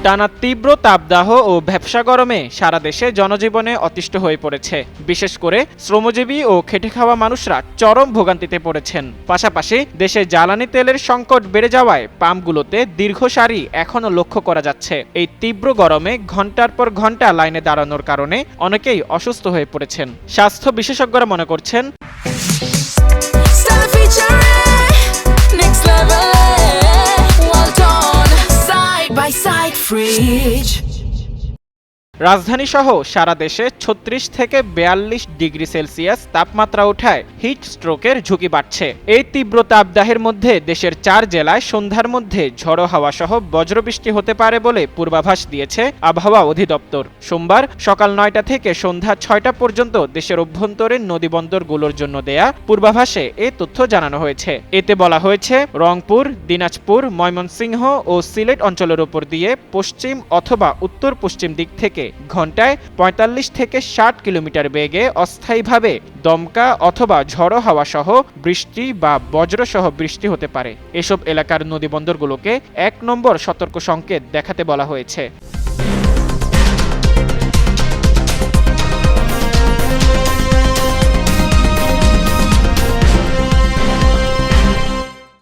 টানা তীব্র তাপদাহ ও ভ্যাপসা গরমে সারা দেশে জনজীবনে অতিষ্ঠ হয়ে পড়েছে। বিশেষ করে শ্রমজীবী ও খেটে খাওয়া মানুষরা চরম ভোগান্তিতে পড়েছেন। পাশাপাশি দেশে জ্বালানি তেলের সংকট বেড়ে যাওয়ায় পাম্পগুলোতে দীর্ঘ সারি এখনও লক্ষ্য করা যাচ্ছে। এই তীব্র গরমে ঘন্টার পর ঘন্টা লাইনে দাঁড়ানোর কারণে অনেকেই অসুস্থ হয়ে পড়েছেন। স্বাস্থ্য বিশেষজ্ঞরা মনে করছেন, রাজধানী সহ সারা দেশে ৩৬ থেকে ৪২ ডিগ্রি সেলসিয়াস তাপমাত্রা ওঠায় হিট স্ট্রোকের ঝুঁকি বাড়ছে। এই তীব্র তাপদাহের মধ্যে দেশের ৪ জেলায় সন্ধ্যার মধ্যে ঝড়ো হাওয়া সহ বজ্রবৃষ্টি হতে পারে বলে পূর্বাভাস দিয়েছে আবহাওয়া অধিদপ্তর। সোমবার সকাল ৯টা থেকে সন্ধ্যা ৬টা পর্যন্ত দেশের অভ্যন্তরীণ নদীবন্দরগুলোর জন্য দেয়া পূর্বাভাসে এ তথ্য জানানো হয়েছে। এতে বলা হয়েছে, রংপুর, দিনাজপুর, ময়মনসিংহ ও সিলেট অঞ্চলের উপর দিয়ে পশ্চিম অথবা উত্তর পশ্চিম দিক থেকে ঘন্টায় ৪৫ থেকে ৬০ কিলোমিটার বেগে অস্থায়ীভাবে দমকা অথবা ঝড়ো হাওয়া সহ বৃষ্টি বা বজ্রসহ বৃষ্টি হতে পারে। এসব এলাকার নদীবন্দরগুলোকে ১ নম্বর সতর্ক সংকেত দেখাতে বলা হয়েছে।